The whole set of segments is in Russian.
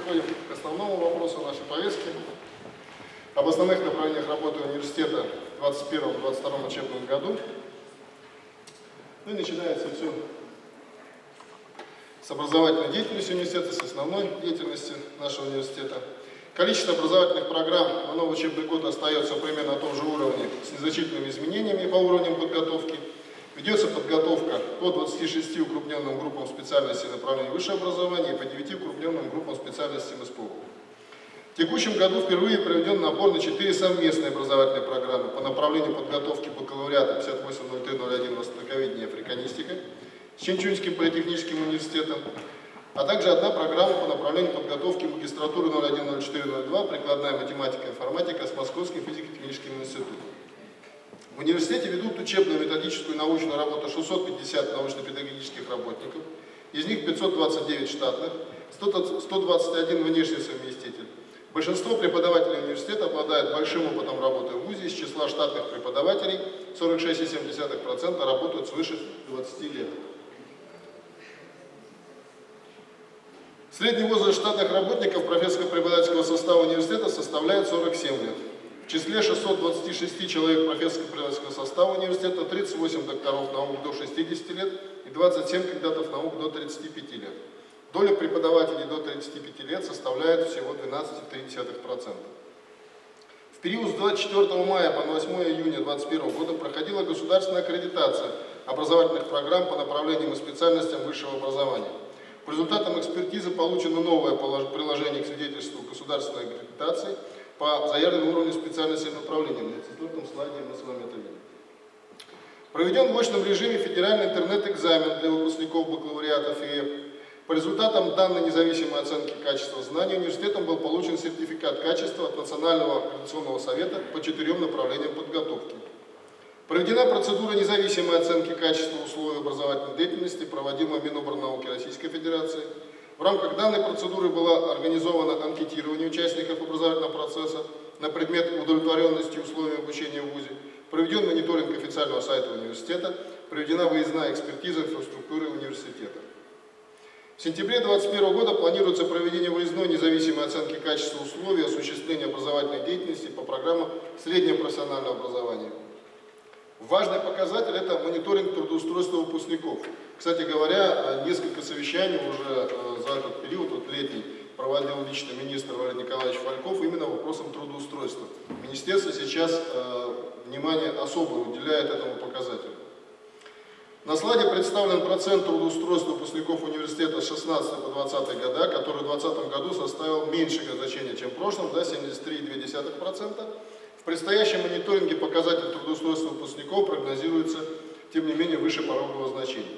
переходим к основному вопросу нашей повестки. Об основных направлениях работы университета в 2021-2022 учебном году. Ну и начинается все с образовательной деятельности университета, с основной деятельности нашего университета. Количество образовательных программ на новый учебный год остается примерно на том же уровне, с незначительными изменениями по уровням подготовки. Ведется подготовка по 26 укрупненным группам специальностей направлений высшего образования и по 9 укрупненным группам специальностей МСПУ. В текущем году впервые проведен набор на 4 совместные образовательные программы по направлению подготовки бакалавриата 580301 востоковедение и африканистика с Чунчунским политехническим университетом, а также одна программа по направлению подготовки магистратуры 010402 прикладная математика и информатика с Московским физико-техническим институтом. В университете ведут учебную, методическую и научную работу 650 научно-педагогических работников, из них 529 штатных, 121 внешний совместитель. Большинство преподавателей университета обладают большим опытом работы в ВУЗе, из числа штатных преподавателей 46,7% работают свыше 20 лет. Средний возраст штатных работников профессорско-преподавательского состава университета составляет 47 лет. В числе 626 человек профессорско-преподавательского состава университета 38 докторов наук до 60 лет и 27 кандидатов наук до 35 лет. Доля преподавателей до 35 лет составляет всего 12,3%. В период с 24 мая по 8 июня 2021 года проходила государственная аккредитация образовательных программ по направлениям и специальностям высшего образования. По результатам экспертизы получено новое приложение к свидетельству государственной аккредитации по заявленному уровню специальности и направлениям. На 4-м слайде мы с вами это видим. Проведен в очном режиме федеральный интернет-экзамен для выпускников бакалавриата ФИЭП. По результатам данной независимой оценки качества знаний университетом был получен сертификат качества от Национального аккредитационного совета по 4 направлениям подготовки. Проведена процедура независимой оценки качества условий образовательной деятельности, проводимая Миноборнауки Российской Федерации. В рамках данной процедуры было организовано анкетирование участников образовательного процесса на предмет удовлетворенности условий обучения в ВУЗе, проведен мониторинг официального сайта университета, проведена выездная экспертиза инфраструктуры университета. В сентябре 2021 года планируется проведение выездной независимой оценки качества условий осуществления образовательной деятельности по программам среднего профессионального образования. Важный показатель – это мониторинг трудоустройства выпускников. Кстати говоря, несколько совещаний уже за этот период, вот летний, проводил лично министр Валерий Николаевич Фальков именно вопросам трудоустройства. Министерство сейчас внимание особое уделяет этому показателю. На слайде представлен процент трудоустройства выпускников университета с 16 по 20 года, который в 2020 году составил меньшее значение, чем в прошлом, да, 73,2%. В предстоящем мониторинге показатель трудоустройства выпускников прогнозируется, тем не менее, выше порогового значения.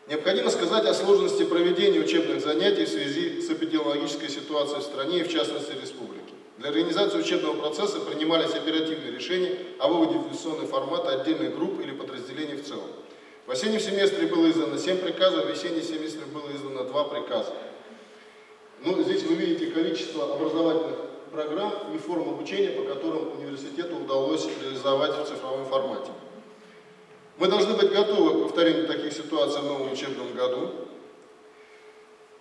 Необходимо сказать о сложности проведения учебных занятий в связи с эпидемиологической ситуацией в стране и, в частности, в республике. Для организации учебного процесса принимались оперативные решения о выводе в дистанционный формат отдельных групп или подразделений в целом. В осеннем семестре было издано 7 приказов, в весеннем семестре было издано 2 приказа. Ну, здесь вы видите количество образовательных программ и форм обучения, по которым университету удалось реализовать в цифровом формате. Мы должны быть готовы к повторению таких ситуаций в новом учебном году.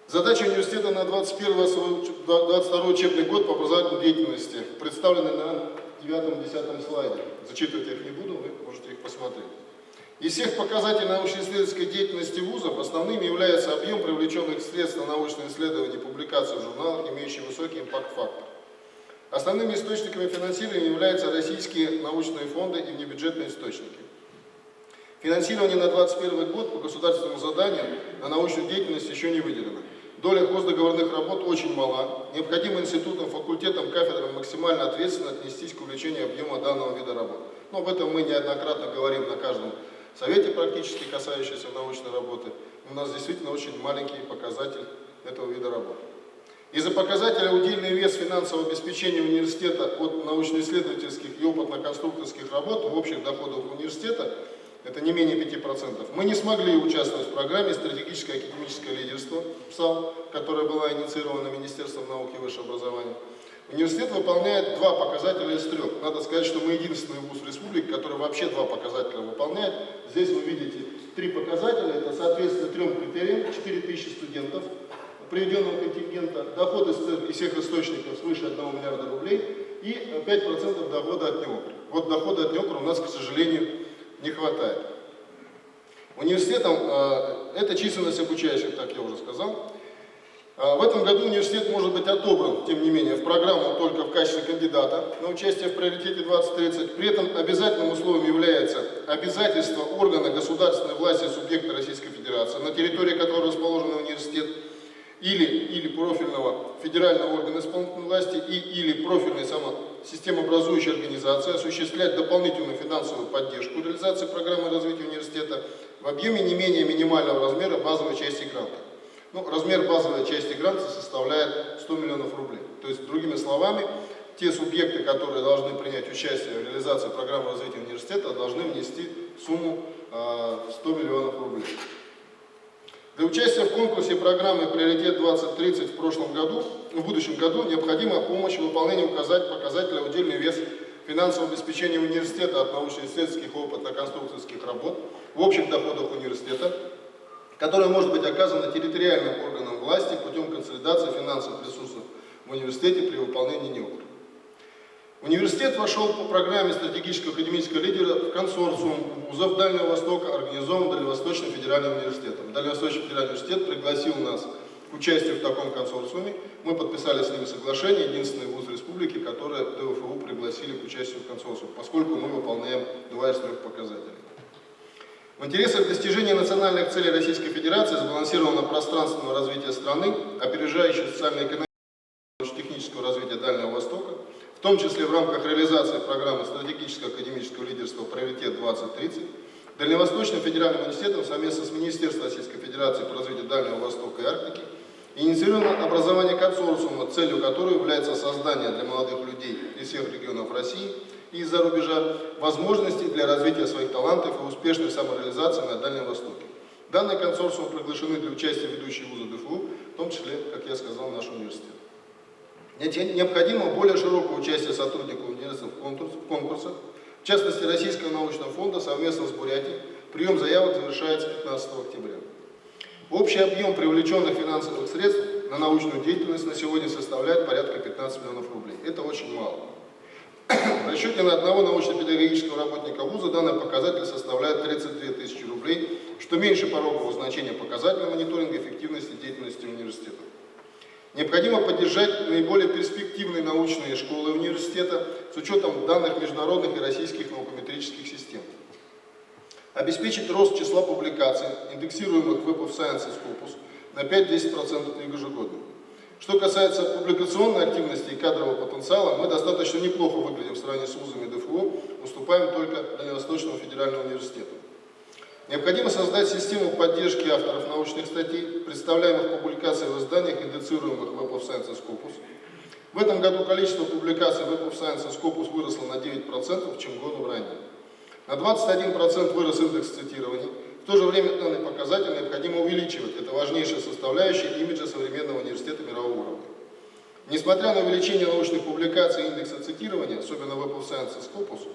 Задачи университета на 2021-2022 учебный год по образовательной деятельности представлены на 9-10 слайде. Зачитывать я их не буду, вы можете их посмотреть. Из всех показателей научно-исследовательской деятельности вузов основными является объем привлеченных средств на научные исследования и публикации в журналах, имеющие высокий импакт-фактор. Основными источниками финансирования являются российские научные фонды и внебюджетные источники. Финансирование на 2021 год по государственному заданию на научную деятельность еще не выделено. Доля хоздоговорных работ очень мала. Необходимо институтам, факультетам, кафедрам максимально ответственно отнестись к увеличению объема данного вида работ. Но об этом мы неоднократно говорим на каждом совете, практически касающемся научной работы. У нас действительно очень маленький показатель этого вида работы. Из-за показателя удельный вес финансового обеспечения университета от научно-исследовательских и опытно-конструкторских работ в общих доходах университета, это не менее 5%, мы не смогли участвовать в программе «Стратегическое академическое лидерство» ПСАЛ, которая была инициирована Министерством науки и высшего образования. Университет выполняет 2 показателя из 3. Надо сказать, что мы единственный вуз республики, который вообще 2 показателя выполняет. Здесь вы видите 3 показателя, это соответственно 3 критериям, 4000 студентов приведенного контингента, доходы из всех источников свыше 1 миллиарда рублей и 5% дохода от НИОКР. Вот дохода от НИОКР у нас, к сожалению, не хватает. Университетам, это численность обучающих, так я уже сказал. В этом году университет может быть отобран, тем не менее, в программу только в качестве кандидата на участие в приоритете 2030. При этом обязательным условием является обязательство органа государственной власти субъекта Российской Федерации, на территории которой расположен университет, или профильного федерального органа исполнительной власти, или профильной системообразующей организации осуществлять дополнительную финансовую поддержку реализации программы развития университета в объеме не менее минимального размера базовой части гранта. Ну, размер базовой части гранта составляет 100 миллионов рублей. То есть, другими словами, те субъекты, которые должны принять участие в реализации программы развития университета, должны внести сумму 100 миллионов рублей. Для участия в конкурсе программы «Приоритет 2030» в будущем году необходима помощь в выполнении показателя «Удельный вес финансового обеспечения университета от научно-исследовательских и опытно-конструкторских работ в общих доходах университета», которая может быть оказана территориальным органам власти путем консолидации финансовых ресурсов в университете при выполнении НИОКР. Университет вошел по программе стратегического академического лидера в консорциум вузов Дальнего Востока, организованный Дальневосточным федеральным университетом. Дальневосточный федеральный университет пригласил нас к участию в таком консорциуме. Мы подписали с ними соглашение, единственный вуз республики, который ДВФУ пригласили к участию в консорциуме, поскольку мы выполняем 2 из 3 показателей. В интересах достижения национальных целей Российской Федерации, сбалансированного пространственного развития страны, опережающего социально-экономического и технического развития Дальнего Востока, в том числе в рамках реализации программы стратегического академического лидерства «Приоритет 2030», Дальневосточным федеральным университетом совместно с Министерством Российской Федерации по развитию Дальнего Востока и Арктики инициировано образование консорциума, целью которого является создание для молодых людей из всех регионов России и из-за рубежа возможностей для развития своих талантов и успешной самореализации на Дальнем Востоке. Данные консорциумы приглашены для участия ведущие вузы ДФУ, в том числе, как я сказал, наш университет. Необходимо более широкое участие сотрудников университета в конкурсах, в частности, Российского научного фонда совместно с Бурятией. Прием заявок завершается 15 октября. Общий объем привлеченных финансовых средств на научную деятельность на сегодня составляет порядка 15 миллионов рублей. Это очень мало. В расчете на одного научно-педагогического работника вуза данный показатель составляет 32 тысячи рублей, что меньше порогового значения показателя мониторинга эффективности деятельности университета. Необходимо поддержать наиболее перспективные научные школы университета с учетом данных международных и российских наукометрических систем. Обеспечить рост числа публикаций, индексируемых в Web of Science и Scopus, на 5-10% ежегодно. Что касается публикационной активности и кадрового потенциала, мы достаточно неплохо выглядим в сравнении с вузами ДФУ, уступаем только Дальневосточному федеральному университету. Необходимо создать систему поддержки авторов научных статей, представляемых публикаций в изданиях, индексируемых в Web of Science и Scopus. В этом году количество публикаций в Web of Science и Scopus выросло на 9%, чем годом ранее. На 21% вырос индекс цитирований. В то же время данный показатель необходимо увеличивать. Это важнейшая составляющая имиджа современного университета мирового уровня. Несмотря на увеличение научных публикаций и индекса цитирования, особенно в Web of Science и Scopus,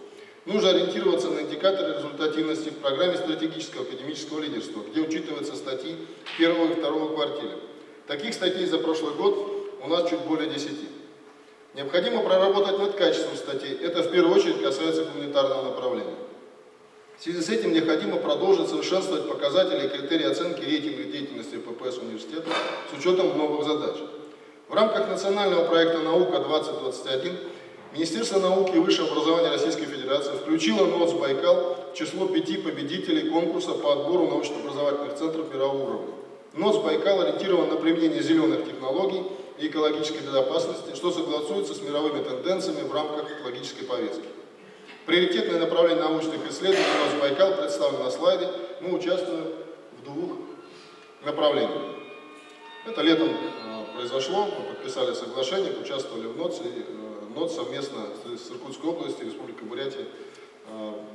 нужно ориентироваться на индикаторы результативности в программе стратегического академического лидерства, где учитываются статьи первого и второго квартиля. Таких статей за прошлый год у нас чуть более 10. Необходимо проработать над качеством статей. Это в первую очередь касается гуманитарного направления. В связи с этим необходимо продолжить совершенствовать показатели и критерии оценки рейтинга деятельности ППС университета с учетом новых задач. В рамках национального проекта «Наука-2021» Министерство науки и высшего образования Российской Федерации включило НОЦ «Байкал» в число 5 победителей конкурса по отбору научно-образовательных центров мирового уровня. НОЦ «Байкал» ориентирован на применение зеленых технологий и экологической безопасности, что согласуется с мировыми тенденциями в рамках экологической повестки. Приоритетное направление научных исследований НОЦ «Байкал» представлено на слайде. Мы участвуем в 2 направлениях. Это летом произошло, мы подписали соглашение, участвовали в НОЦ, и НОЦ совместно с Иркутской областью и Республикой Бурятия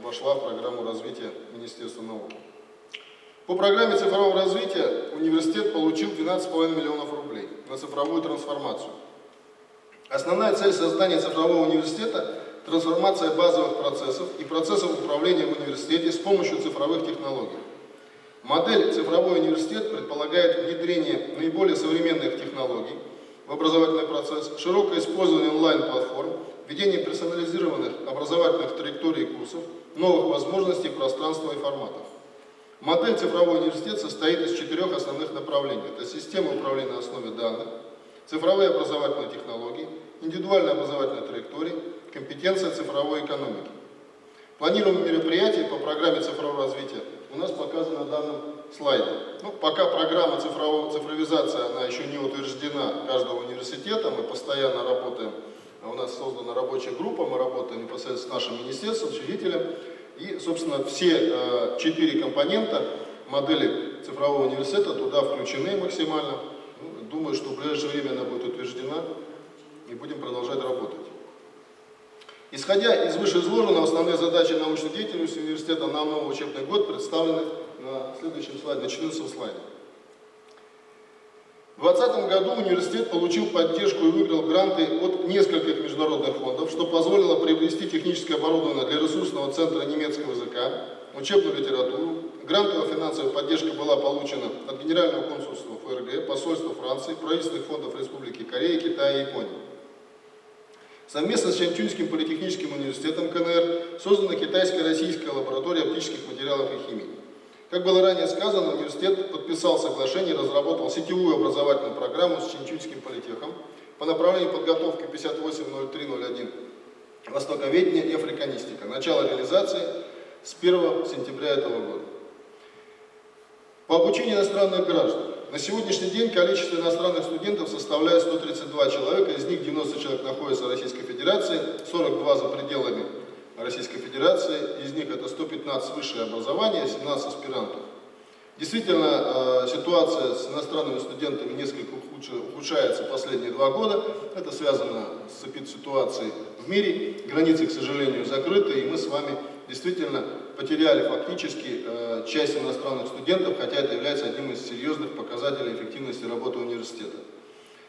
вошла в программу развития Министерства науки. По программе цифрового развития университет получил 12,5 миллионов рублей на цифровую трансформацию. Основная цель создания цифрового университета – трансформация базовых процессов и процессов управления в университете с помощью цифровых технологий. Модель «Цифровой университет» предполагает внедрение наиболее современных технологий в образовательный процесс, широкое использование онлайн-платформ, введение персонализированных образовательных траекторий и курсов, новых возможностей, пространства и форматов. Модель «Цифровой университет» состоит из 4 основных направлений. Это система управления на основе данных, цифровые образовательные технологии, индивидуальные образовательные траектории, компетенция цифровой экономики. Планируемые мероприятия по программе цифрового развития у нас показано на данном слайде. Пока программа цифровизации она еще не утверждена каждого университета, мы постоянно работаем, у нас создана рабочая группа, мы работаем непосредственно с нашим министерством, учредителем. И, собственно, все 4 компонента модели цифрового университета туда включены максимально. Думаю, что в ближайшее время она будет утверждена и будем продолжать работать. Исходя из вышеизложенного, основные задачи научной деятельности университета на новый учебный год представлены на следующем слайде, на 14-м слайде. В 2020 году университет получил поддержку и выиграл гранты от нескольких международных фондов, что позволило приобрести техническое оборудование для ресурсного центра немецкого языка, учебную литературу. Грантовая финансовая поддержка была получена от Генерального консульства ФРГ, посольства Франции, правительственных фондов Республики Корея, Китая и Японии. Совместно с Чанчуньским политехническим университетом КНР создана китайско-российская лаборатория оптических материалов и химии. Как было ранее сказано, университет подписал соглашение и разработал сетевую образовательную программу с Чанчуньским политехом по направлению подготовки 580301 востоковедение и африканистика. Начало реализации с 1 сентября этого года. По обучению иностранных граждан. На сегодняшний день количество иностранных студентов составляет 132 человека, из них 90 человек находятся в Российской Федерации, 42 за пределами Российской Федерации, из них это 115 высшее образование, 17 аспирантов. Действительно, ситуация с иностранными студентами несколько ухудшается последние 2 года. Это связано с ситуацией в мире. Границы, к сожалению, закрыты, и мы с вами действительно потеряли фактически часть иностранных студентов, хотя это является одним из серьезных показателей эффективности работы университета.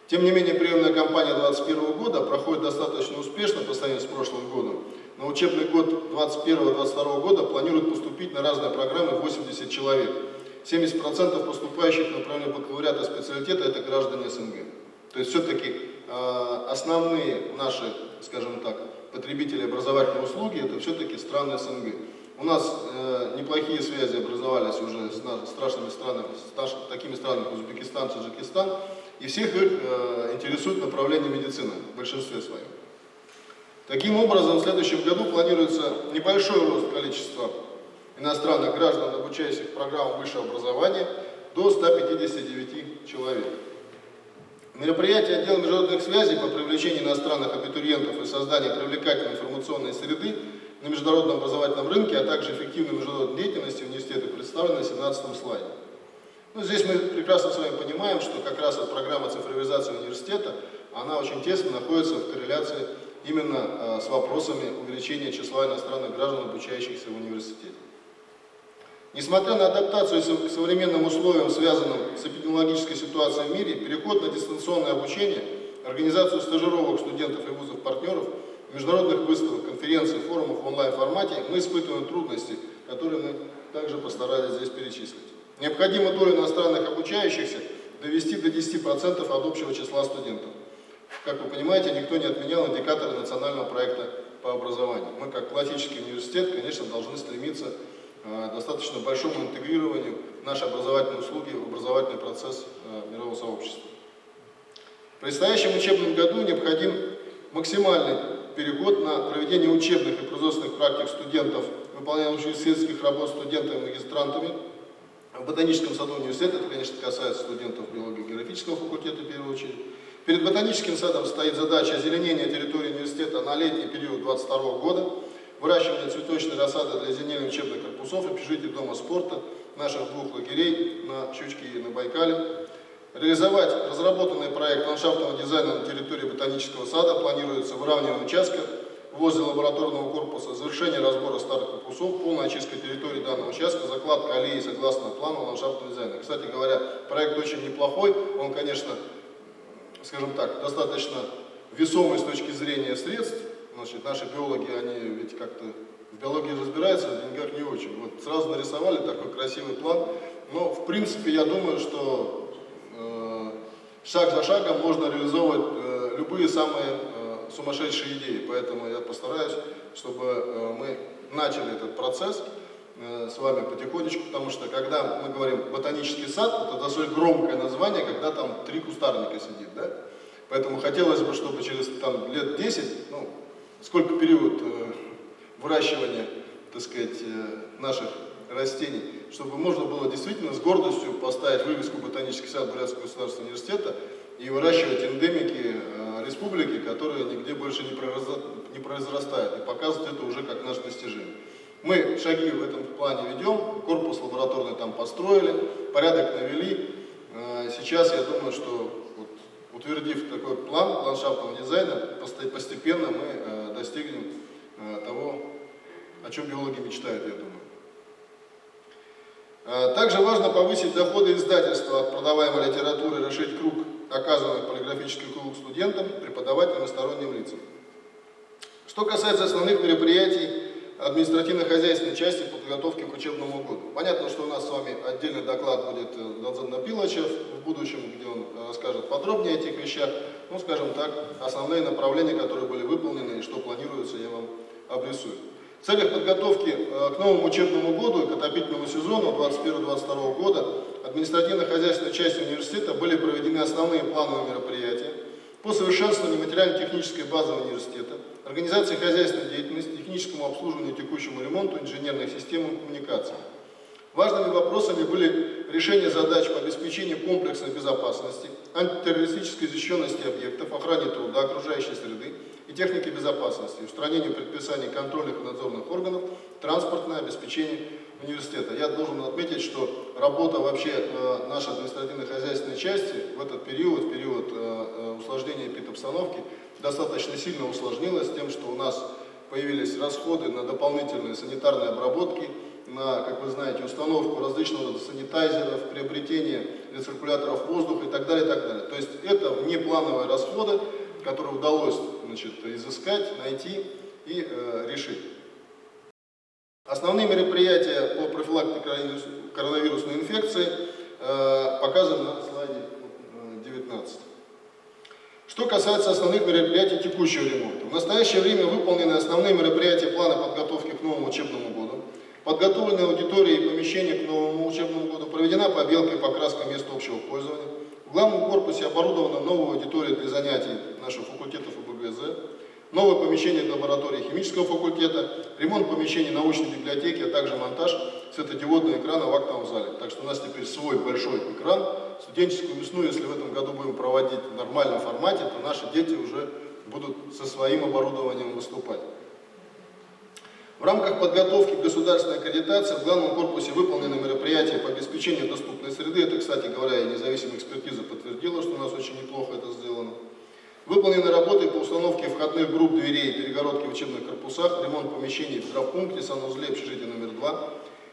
Тем не менее, приемная кампания 2021 года проходит достаточно успешно по сравнению с прошлым годом. На учебный год 2021-2022 года планируют поступить на разные программы 80 человек. 70% поступающих на направление бакалавриата специалитета это граждане СНГ. То есть все-таки основные наши, скажем так, потребители образовательной услуги это все-таки страны СНГ. У нас неплохие связи образовались уже с страшными странами, с такими странами, как Узбекистан, Таджикистан, и всех их интересует направление медицины в большинстве своем. Таким образом, в следующем году планируется небольшой рост количества иностранных граждан, обучающихся программам высшего образования, до 159 человек. Мероприятия отдела международных связей по привлечению иностранных абитуриентов и созданию привлекательной информационной среды на международном образовательном рынке, а также эффективной международной деятельности университета представлены на 17-м слайде. Здесь мы прекрасно с вами понимаем, что как раз программа цифровизации университета, она очень тесно находится в корреляции именно с вопросами увеличения числа иностранных граждан, обучающихся в университете. Несмотря на адаптацию к современным условиям, связанным с эпидемиологической ситуацией в мире, переход на дистанционное обучение, организацию стажировок студентов и вузов-партнеров, международных выставок, конференций, форумов в онлайн-формате, мы испытываем трудности, которые мы также постарались здесь перечислить. Необходимо долю иностранных обучающихся довести до 10% от общего числа студентов. Как вы понимаете, никто не отменял индикаторы национального проекта по образованию. Мы, как классический университет, конечно, должны стремиться к достаточно большому интегрированию нашей образовательной услуги в образовательный процесс мирового сообщества. В предстоящем учебном году необходим максимальный переход на проведение учебных и производственных практик студентов, выполняющих исследовательских работ студентами и магистрантами. В ботаническом саду университета, это, конечно, касается студентов биологии-географического факультета в первую очередь. Перед ботаническим садом стоит задача озеленения территории университета на летний период 2022 года, выращивание цветочной рассады для озеленения учебных корпусов, общежитий Дома спорта, наших 2 лагерей на Щучке и на Байкале. Реализовать разработанный проект ландшафтного дизайна на территории ботанического сада планируется выравнивание участка возле лабораторного корпуса, завершение разбора старых корпусов, полная очистка территории данного участка, закладка аллеи согласно плану ландшафтного дизайна. Кстати говоря, проект очень неплохой, он, конечно, скажем так, достаточно весомый с точки зрения средств. Значит, наши биологи, они ведь как-то в биологии разбираются, в деньгах не очень. Вот сразу нарисовали такой красивый план, но в принципе я думаю, что шаг за шагом можно реализовывать любые самые сумасшедшие идеи. Поэтому я постараюсь, чтобы мы начали этот процесс с вами потихонечку, потому что когда мы говорим ботанический сад, это достаточно громкое название, когда там 3 кустарника сидит, да? Поэтому хотелось бы, чтобы через там, лет 10, ну, сколько период выращивания, так сказать, наших растений, чтобы можно было действительно с гордостью поставить вывеску «Ботанический сад Бурятского государственного университета» и выращивать эндемики республики, которые нигде больше не произрастают, и показывать это уже как наше достижение. Мы шаги в этом плане ведем, корпус лабораторный там построили, порядок навели. Сейчас я думаю, что вот, утвердив такой план ландшафтного дизайна, постепенно мы достигнем того, о чем биологи мечтают, я думаю. Также важно повысить доходы издательства от продаваемой литературы, расширить круг оказанных полиграфических услуг студентам, преподавателям и сторонним лицам. Что касается основных мероприятий административно-хозяйственной части подготовки к учебному году. Понятно, что у нас с вами отдельный доклад будет Донзена Пилача в будущем, где он расскажет подробнее о этих вещах. Ну, скажем так, основные направления, которые были выполнены и что планируется, я вам обрисую. В целях подготовки к новому учебному году и к отопительному сезону 2021-2022 года административно-хозяйственной части университета были проведены основные плановые мероприятия по совершенствованию материально-технической базы университета, организации хозяйственной деятельности, техническому обслуживанию, текущему ремонту инженерных систем и коммуникаций. Важными вопросами были решение задач по обеспечению комплексной безопасности, антитеррористической защищенности объектов, охране труда, окружающей среды и техники безопасности, устранению предписаний контрольных и надзорных органов, транспортное обеспечение университета. Я должен отметить, что работа вообще нашей административно-хозяйственной части в этот период, в период усложнения эпидобстановки, достаточно сильно усложнилась тем, что у нас появились расходы на дополнительные санитарные обработки, на, как вы знаете, установку различных санитайзеров, приобретение рециркуляторов воздуха и так далее, и так далее. То есть это внеплановые расходы, которые удалось, значит, изыскать, найти и решить. Основные мероприятия по профилактике коронавирусной инфекции показаны на слайде 19. Что касается основных мероприятий текущего ремонта. В настоящее время выполнены основные мероприятия плана подготовки к новому учебному году. Подготовлены аудитории и помещения к новому учебному году. Проведена побелка и покраска мест общего пользования. В главном корпусе оборудована новая аудитория для занятий наших факультетов ОБГЗ. Новое помещение для лаборатории химического факультета, ремонт помещений научной библиотеки, а также монтаж светодиодного экрана в актовом зале. Так что у нас теперь свой большой экран. Студенческую весну, если в этом году будем проводить в нормальном формате, то наши дети уже будут со своим оборудованием выступать. В рамках подготовки к государственной аккредитации в главном корпусе выполнены мероприятия по обеспечению доступной среды. Это, кстати говоря, и независимая экспертиза подтвердила, что у нас очень неплохо это сделано. Выполнены работы по установке входных групп дверей и перегородки в учебных корпусах, ремонт помещений в здравпункте, санузле, общежития номер 2.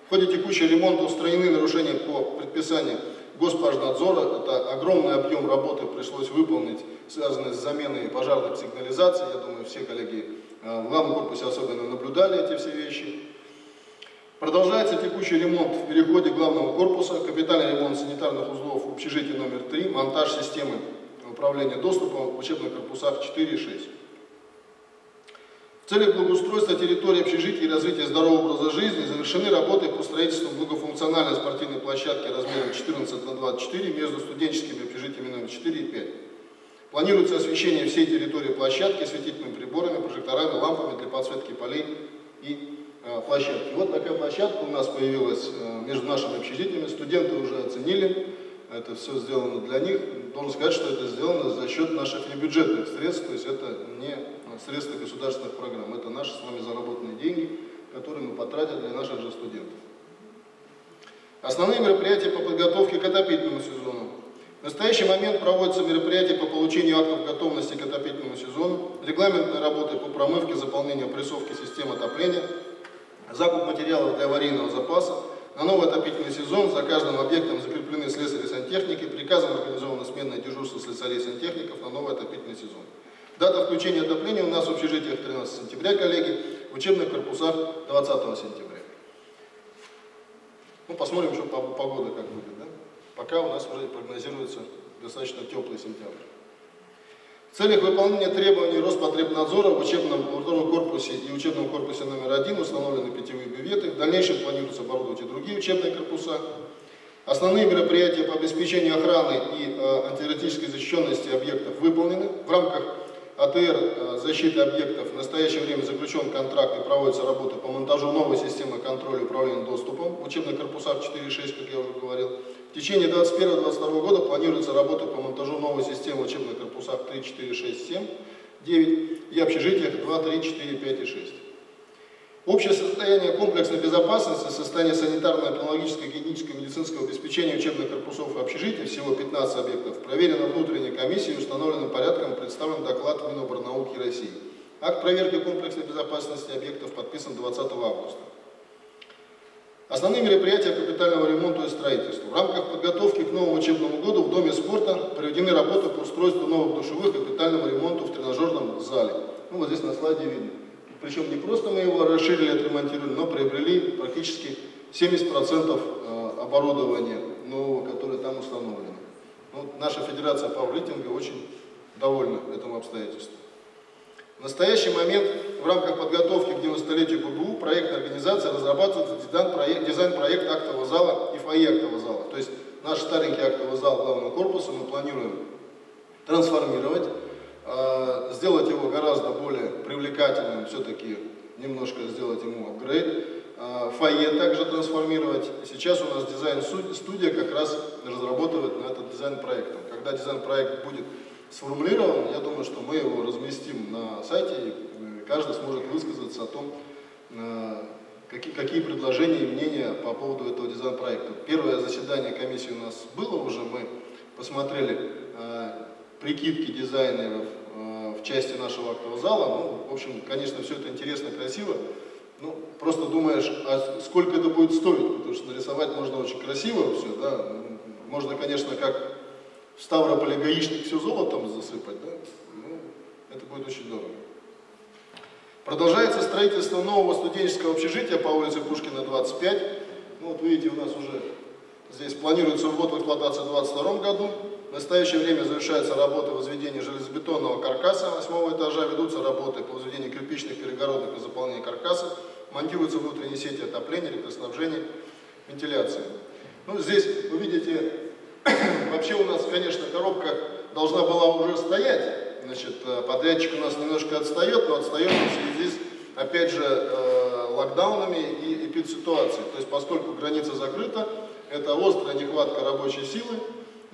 В ходе текущего ремонта устранены нарушения по предписанию Госпожнадзора. Это огромный объем работы пришлось выполнить, связанный с заменой пожарных сигнализаций. Я думаю, все коллеги в главном корпусе особенно наблюдали эти все вещи. Продолжается текущий ремонт в переходе главного корпуса, капитальный ремонт санитарных узлов в общежитии номер 3, монтаж системы управления доступом в учебных корпусах 4 и 6. В целях благоустройства территории общежития и развития здорового образа жизни завершены работы по строительству многофункциональной спортивной площадки размером 14×24 между студенческими общежитиями номер 4 и 5. Планируется освещение всей территории площадки осветительными приборами, прожекторами, лампами для подсветки полей и площадки. Вот такая площадка у нас появилась между нашими общежитиями. Студенты уже оценили, это все сделано для них. Должен сказать, что это сделано за счет наших небюджетных средств, то есть это не средства государственных программ, это наши с вами заработанные деньги, которые мы потратили для наших же студентов. Основные мероприятия по подготовке к отопительному сезону. В настоящий момент проводятся мероприятия по получению актов готовности к отопительному сезону, регламентные работы по промывке, заполнению, опрессовке систем отопления, закуп материалов для аварийного запаса. На новый отопительный сезон за каждым объектом закреплены слесари и сантехники, приказом организовано сменное дежурство слесарей и сантехников на новый отопительный сезон. Дата включения отопления у нас в общежитиях 13 сентября, коллеги, в учебных корпусах 20 сентября. Ну, посмотрим, что погода как будет. Да? Пока у нас уже прогнозируется достаточно теплый сентябрь. В целях выполнения требований Роспотребнадзора в учебном корпусе и учебном корпусе номер 1 установлены питьевые бюветы. В дальнейшем планируется оборудовать и другие учебные корпуса. Основные мероприятия по обеспечению охраны и антитеррористической защищенности объектов выполнены. В рамках АТР защиты объектов в настоящее время заключен контракт и проводятся работы по монтажу новой системы контроля и управления доступом в учебных корпусах 4.6, как я уже говорил. В течение 2021-2022 года планируется работа по монтажу новой системы в учебных корпусах 3, 4, 6, 7, 9 и общежитиях 2, 3, 4, 5 и 6. Общее состояние комплексной безопасности, состояние санитарно-эпидемиологического, гигиенического, медицинского обеспечения учебных корпусов и общежитий, всего 15 объектов, проверено внутренней комиссией, установленным порядком, представлен доклад Миноборнауки России. Акт проверки комплексной безопасности объектов подписан 20 августа. Основные мероприятия капитального ремонта и строительства. В рамках подготовки к новому учебному году в Доме спорта проведены работы по устройству новых душевых и капитальному ремонту в тренажерном зале. Ну, вот здесь на слайде видно. Причем не просто мы его расширили, отремонтировали, но приобрели практически 70% оборудования нового, которое там установлено. Ну, наша Федерация пауэрлифтинга очень довольна этому обстоятельству. В настоящий момент в рамках подготовки к 90-летию БГУ проектная организация разрабатывает дизайн-проект актового зала и фойе актового зала. То есть наш старенький актовый зал главного корпуса мы планируем трансформировать, сделать его гораздо более привлекательным, все-таки немножко сделать ему апгрейд. Фойе также трансформировать. Сейчас у нас дизайн-студия как раз разрабатывает на этот дизайн-проект. Когда дизайн-проект будет сформулирован, я думаю, что мы его разместим на сайте, и каждый сможет высказаться о том, какие предложения и мнения по поводу этого дизайн-проекта. Первое заседание комиссии у нас было уже, мы посмотрели прикидки дизайнеров в части нашего актового зала. Ну, в общем, конечно, все это интересно, красиво. Ну, просто думаешь, а сколько это будет стоить, потому что нарисовать можно очень красиво все, да. Можно, конечно, как в Ставрополе гаишник все золотом засыпать, да? Ну, это будет очень дорого. Продолжается строительство нового студенческого общежития по улице Пушкина, 25. Ну, вот видите, у нас уже здесь планируется ввод в эксплуатацию в 2022 году. В настоящее время завершается работа возведения железобетонного каркаса 8 этажа, ведутся работы по возведению кирпичных перегородок и заполнению каркаса, монтируются внутренние сети отопления, электроснабжения, вентиляции. Ну, здесь вы видите, вообще у нас, конечно, коробка должна была уже стоять. Значит, подрядчик у нас немножко отстает, но отстает в связи с, опять же, локдаунами и эпидситуацией. То есть, поскольку граница закрыта, это острая нехватка рабочей силы,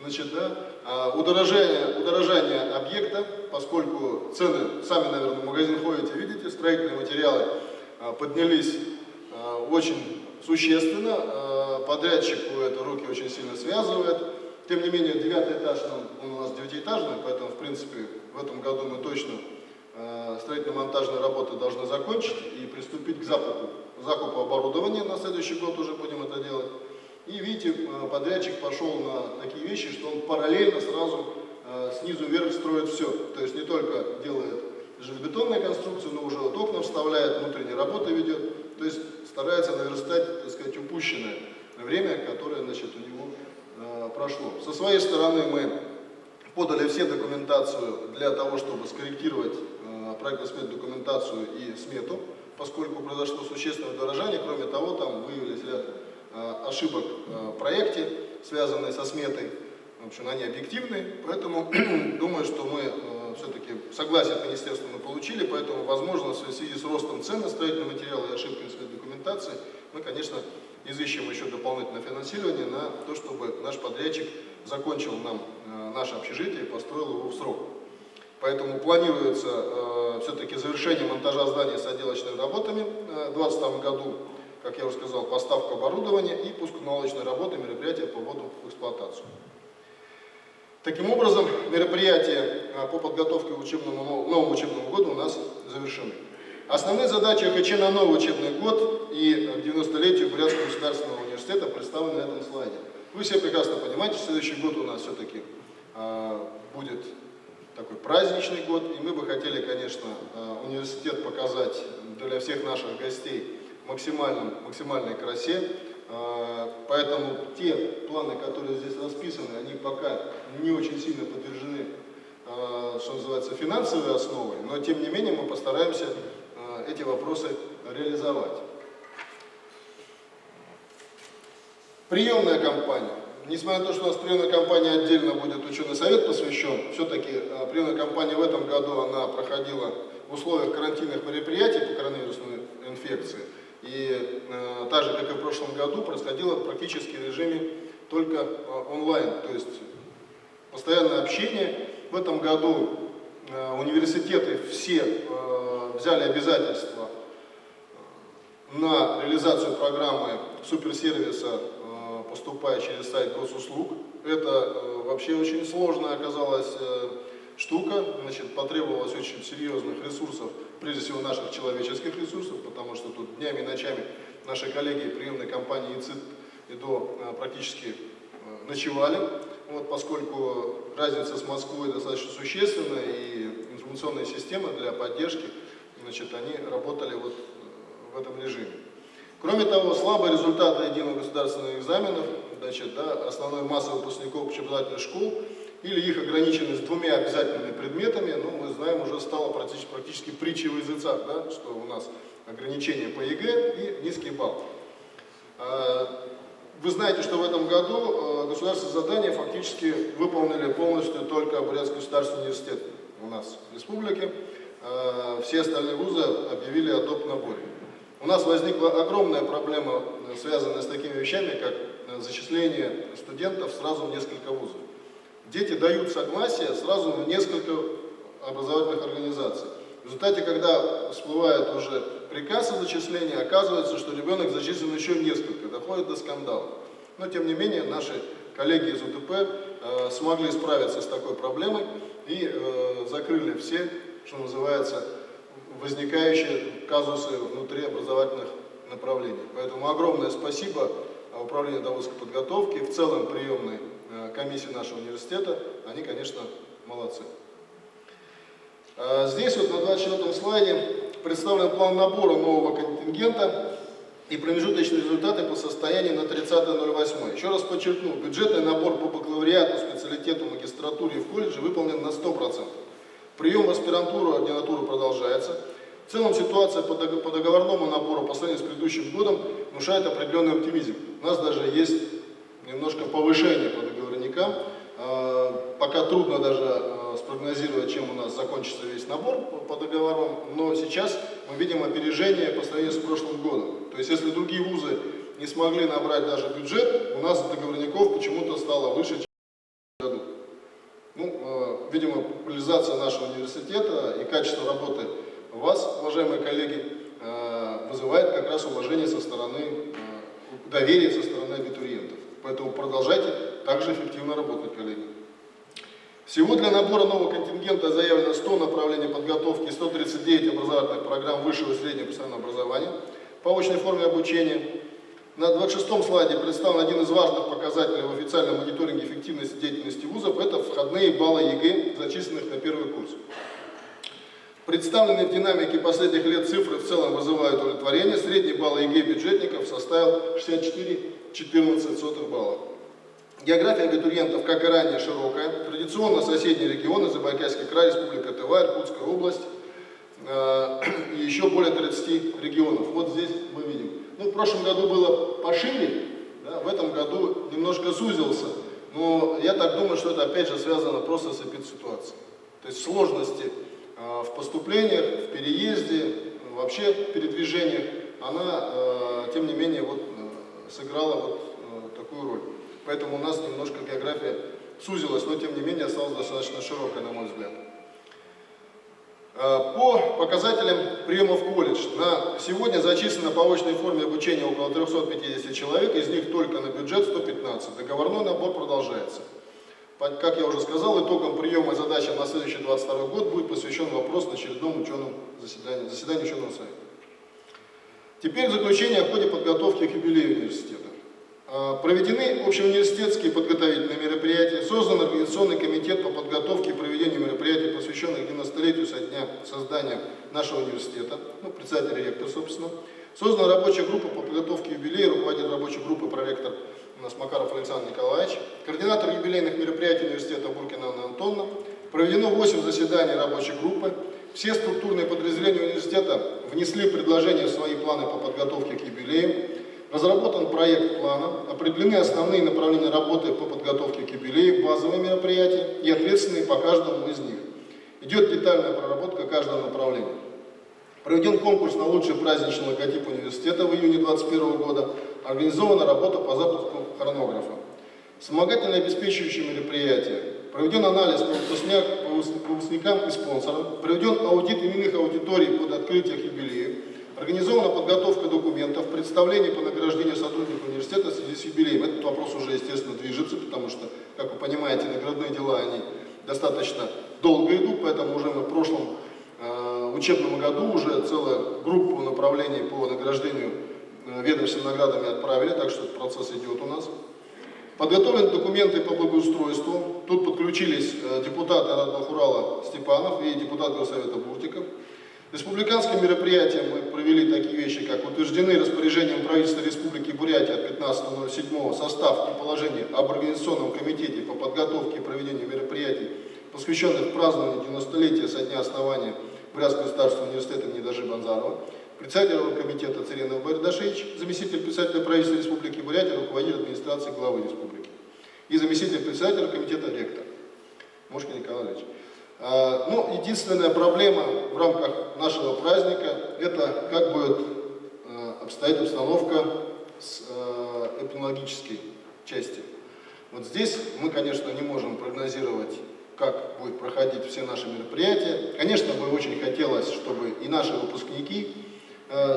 значит, да, удорожание объекта, поскольку цены, сами, наверное, в магазин ходите, видите, строительные материалы поднялись очень существенно, подрядчику это руки очень сильно связывает. Тем не менее, 9-й этаж он у нас 9-этажный, поэтому, в принципе, в этом году мы точно строительно-монтажные работы должны закончить и приступить к закупу оборудования. На следующий год уже будем это делать. И видите, подрядчик пошел на такие вещи, что он параллельно сразу снизу вверх строит все. То есть не только делает железобетонные конструкции, но уже вот окна вставляет, внутренние работы ведет. То есть старается наверстать, так сказать, упущенное время, которое, значит, у него прошло. Со своей стороны мы подали все документацию для того, чтобы скорректировать проектно-сметную документацию и смету, поскольку произошло существенное удорожание. Кроме того, там выявились ряд ошибок в проекте, связанные со сметой. В общем, они объективны, поэтому думаю, что мы все-таки согласие от министерства мы получили, поэтому, возможно, в связи с ростом цен на строительные материалы и ошибками в сметной документации, мы, конечно, изыщем еще дополнительное финансирование на то, чтобы наш подрядчик закончил нам наше общежитие и построил его в срок. Поэтому планируется все-таки завершение монтажа здания с отделочными работами в 2022 году, как я уже сказал, поставка оборудования и пусконаладочные работы, мероприятия по вводу в эксплуатацию. Таким образом, мероприятия по подготовке к новому учебному году у нас завершены. Основные задачи ХЧ на новый учебный год и к 90-летию Бурятского государственного университета представлены на этом слайде. Вы все прекрасно понимаете, что следующий год у нас все-таки будет такой праздничный год, и мы бы хотели, конечно, университет показать для всех наших гостей в максимальной красе, Поэтому те планы, которые здесь расписаны, они пока не очень сильно подвержены, что называется, финансовой основой, но тем не менее мы постараемся эти вопросы реализовать. Приемная кампания. Несмотря на то, что у нас приемная кампания отдельно будет ученый совет посвящен, все-таки приемная кампания в этом году она проходила в условиях карантинных мероприятий по коронавирусной инфекции. И так же, как и в прошлом году, происходило практически в режиме только онлайн, то есть постоянное общение. В этом году университеты все взяли обязательства на реализацию программы суперсервиса, поступая через сайт госуслуг. Это вообще очень сложная оказалась штука, значит, потребовалось очень серьезных ресурсов, прежде всего наших человеческих ресурсов, потому что тут днями и ночами наши коллеги приемной компании ИЦИТ и ДО практически ночевали, вот, поскольку разница с Москвой достаточно существенная, и информационные системы для поддержки, значит, они работали вот в этом режиме. Кроме того, слабые результаты единого государственных экзаменов, значит, да, основной массы выпускников общеобразовательных школ или их ограниченность двумя обязательными предметами, ну, мы знаем, уже стало практически притчей в языцах, да, что у нас ограничения по ЕГЭ и низкий балл. Вы знаете, что в этом году государственные задания фактически выполнили полностью только Бурятский государственный университет у нас в республике. Все остальные вузы объявили о доп. Наборе. У нас возникла огромная проблема, связанная с такими вещами, как зачисление студентов сразу в несколько вузов. Дети дают согласие сразу в несколько образовательных организаций. В результате, когда всплывает уже приказ о зачислении, оказывается, что ребенок зачислен еще несколько, доходит до скандала. Но, тем не менее, наши коллеги из УТП смогли справиться с такой проблемой и закрыли все, что называется, возникающие казусы внутри образовательных направлений. Поэтому огромное спасибо Управлению доводской подготовки, в целом приемной комиссии нашего университета, они, конечно, молодцы. Здесь вот на 24-м слайде представлен план набора нового контингента и промежуточные результаты по состоянию на 30.08. Еще раз подчеркну, бюджетный набор по бакалавриату, специалитету, магистратуре и в колледже выполнен на 100%. Прием в аспирантуру, ординатуру продолжается. В целом ситуация по договорному набору по сравнению с предыдущим годом внушает определенный оптимизм. У нас даже есть немножко повышение по договорникам. Пока трудно даже спрогнозировать, чем у нас закончится весь набор по договорам, но сейчас мы видим опережение по сравнению с прошлым годом. То есть если другие вузы не смогли набрать даже бюджет, у нас договорников почему-то стало выше, чем в году. Ну, видимо, популяризация нашего университета и качество работы вас, уважаемые коллеги, вызывает как раз уважение со стороны, доверие со стороны абитуриентов. Поэтому продолжайте также эффективно работать, коллеги. Всего для набора нового контингента заявлено 100 направлений подготовки, 139 образовательных программ высшего и среднего профессионального образования по очной форме обучения. На 26-м слайде представлен один из важных показателей в официальном мониторинге эффективности деятельности вузов – это входные баллы ЕГЭ, зачисленных на первый курс. Представленные в динамике последних лет цифры в целом вызывают удовлетворение. Средний балл ЕГЭ бюджетников составил 64,14 балла. География абитуриентов, как и ранее, широкая. Традиционно соседние регионы, Забайкальский край, Республика Тыва, Иркутская область и еще более 30 регионов. Вот здесь мы видим. Ну, в прошлом году было пошире, да, в этом году немножко сузился. Но я так думаю, что это опять же связано просто с эпидситуацией. То есть сложности в поступлениях, в переезде, вообще в передвижениях, она, тем не менее, вот, сыграла вот такую роль. Поэтому у нас немножко география сузилась, но тем не менее осталась достаточно широкая, на мой взгляд. По показателям приема в колледж. На сегодня зачислено по очной форме обучения около 350 человек, из них только на бюджет 115. Договорной набор продолжается. Как я уже сказал, итогом приема и задачам на следующий 2022 год будет посвящен вопрос на очередном ученом заседании ученого совета. Теперь в заключение о ходе подготовки к юбилею университета. Проведены общеуниверситетские подготовительные мероприятия, создан организационный комитет по подготовке и проведению мероприятий, посвященных 90-летию со дня создания нашего университета, ну, председатель и ректор, собственно. Создана рабочая группа по подготовке юбилея, руководит рабочей группой проректор у нас Макаров Александр Николаевич, координатор юбилейных мероприятий университета Буркина Анна Антоновна. Проведено 8 заседаний рабочей группы. Все структурные подразделения университета внесли предложения в свои планы по подготовке к юбилею. Разработан проект плана, определены основные направления работы по подготовке к юбилею, базовые мероприятия и ответственные по каждому из них. Идет детальная проработка каждого направления. Проведен конкурс на лучший праздничный логотип университета в июне 2021 года. Организована работа по запуску хронографа. Вспомогательные обеспечивающие мероприятия. Проведен анализ по выпускникам и спонсорам. Проведен аудит именных аудиторий под открытиях юбилеев. Организована подготовка документов, представление по награждению сотрудников университета в связи с юбилеем. Этот вопрос уже, естественно, движется, потому что, как вы понимаете, наградные дела, они достаточно долго идут, поэтому уже мы в прошлом учебном году уже целую группу направлений по награждению ведомственными наградами отправили, так что этот процесс идет у нас. Подготовлены документы по благоустройству. Тут подключились депутаты Радного Урала Степанов и депутат Горсовета Буртиков. Республиканские мероприятия мы провели такие вещи, как утверждены распоряжением правительства Республики Бурятия от 15.07 состав и положение об организационном комитете по подготовке и проведению мероприятий, посвященных празднованию 90-летия со дня основания Бурятского государственного университета имени Дажи Банзарова, председатель комитета Царенов Бардашевич, заместитель председателя правительства Республики Бурятия, руководитель администрации главы республики и заместитель председателя комитета ректор Мошкин Николай Ильич. Ну, единственная проблема в рамках нашего праздника – это как будет обстоять обстановка с эпидемиологической части. Вот здесь мы, конечно, не можем прогнозировать, как будут проходить все наши мероприятия. Конечно, бы очень хотелось, чтобы и наши выпускники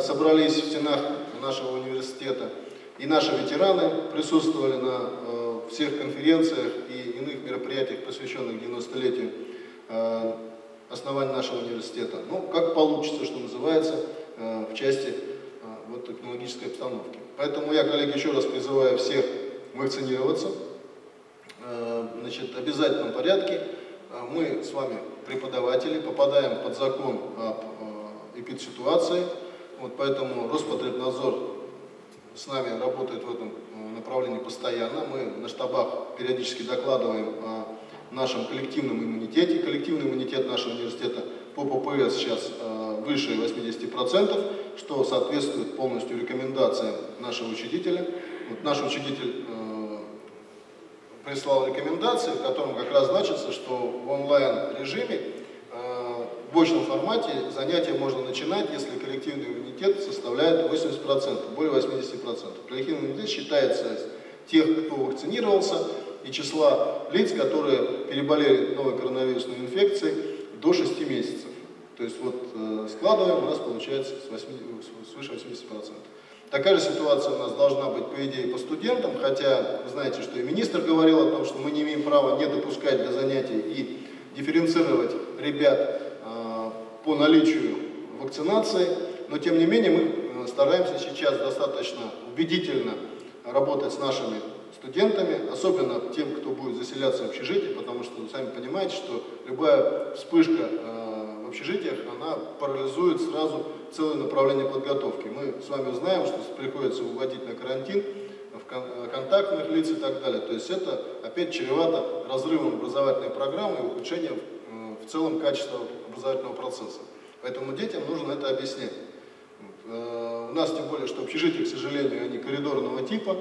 собрались в стенах нашего университета, и наши ветераны присутствовали на всех конференциях и иных мероприятиях, посвященных 90-летию основания нашего университета. Ну, как получится, что называется, в части вот, технологической обстановки. Поэтому я, коллеги, еще раз призываю всех вакцинироваться. Значит, в обязательном порядке. Мы с вами, преподаватели, попадаем под закон об эпидситуации. Вот, поэтому Роспотребнадзор с нами работает в этом направлении постоянно. Мы на штабах периодически докладываем о нашем коллективном иммунитете. Коллективный иммунитет нашего университета по ППС сейчас выше 80%, что соответствует полностью рекомендациям нашего учредителя. Вот наш учредитель прислал рекомендации, в котором как раз значится, что в онлайн-режиме в очном формате занятия можно начинать, если коллективный иммунитет составляет 80%, более 80%. Коллективный иммунитет считается тех, кто вакцинировался, и числа лиц, которые переболели новой коронавирусной инфекцией до 6 месяцев. То есть вот складываем, у нас получается свыше 80%. Такая же ситуация у нас должна быть, по идее, по студентам, хотя вы знаете, что и министр говорил о том, что мы не имеем права не допускать для занятий и дифференцировать ребят по наличию вакцинации, но тем не менее мы стараемся сейчас достаточно убедительно работать с нашими студентами, особенно тем, кто будет заселяться в общежитии, потому что вы сами понимаете, что любая вспышка в общежитиях, она парализует сразу целое направление подготовки. Мы с вами знаем, что приходится выводить на карантин контактных лиц и так далее. То есть это опять чревато разрывом образовательной программы и ухудшением в целом качества образовательного процесса. Поэтому детям нужно это объяснять. У нас тем более, что общежития, к сожалению, они коридорного типа.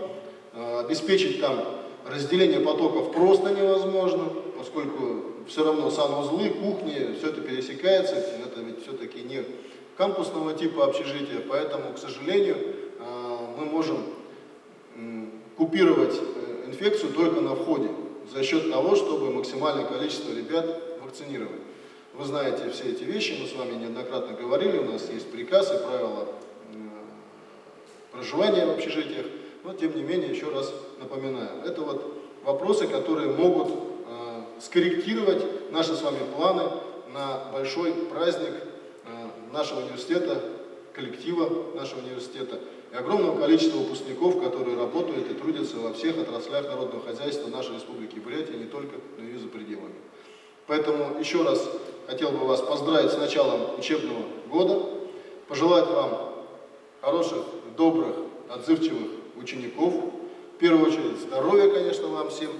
Обеспечить там разделение потоков просто невозможно, поскольку все равно санузлы, кухни, все это пересекается, это ведь все-таки не кампусного типа общежития, поэтому, к сожалению, мы можем купировать инфекцию только на входе, за счет того, чтобы максимальное количество ребят вакцинировать. Вы знаете все эти вещи, мы с вами неоднократно говорили, у нас есть приказ и правила проживания в общежитиях. Но, тем не менее, еще раз напоминаю, это вот вопросы, которые могут скорректировать наши с вами планы на большой праздник нашего университета, коллектива нашего университета и огромного количества выпускников, которые работают и трудятся во всех отраслях народного хозяйства нашей Республики Бурятия, не только но и за пределами. Поэтому еще раз хотел бы вас поздравить с началом учебного года, пожелать вам хороших, добрых, отзывчивых учеников. В первую очередь здоровья, конечно, вам всем.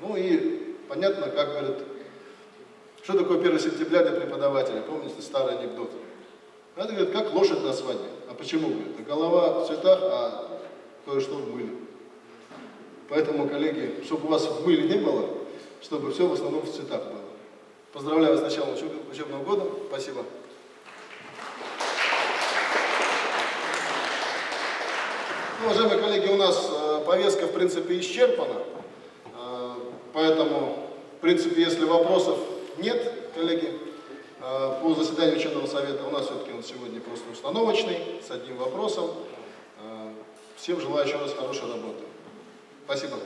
Ну и понятно, как говорят, что такое 1 сентября для преподавателя. Помните старый анекдот? Это, говорит, как лошадь на свадьбе. А почему, говорит? Голова в цветах, а кое-что в мыле. Поэтому, коллеги, чтобы у вас в мыле не было, чтобы все в основном в цветах было. Поздравляю с началом учебного года. Спасибо. Ну, уважаемые коллеги, у нас повестка, в принципе, исчерпана. Поэтому, в принципе, если вопросов нет, коллеги, по заседанию учебного совета, у нас все-таки он сегодня просто установочный, с одним вопросом. Всем желаю еще раз хорошей работы. Спасибо.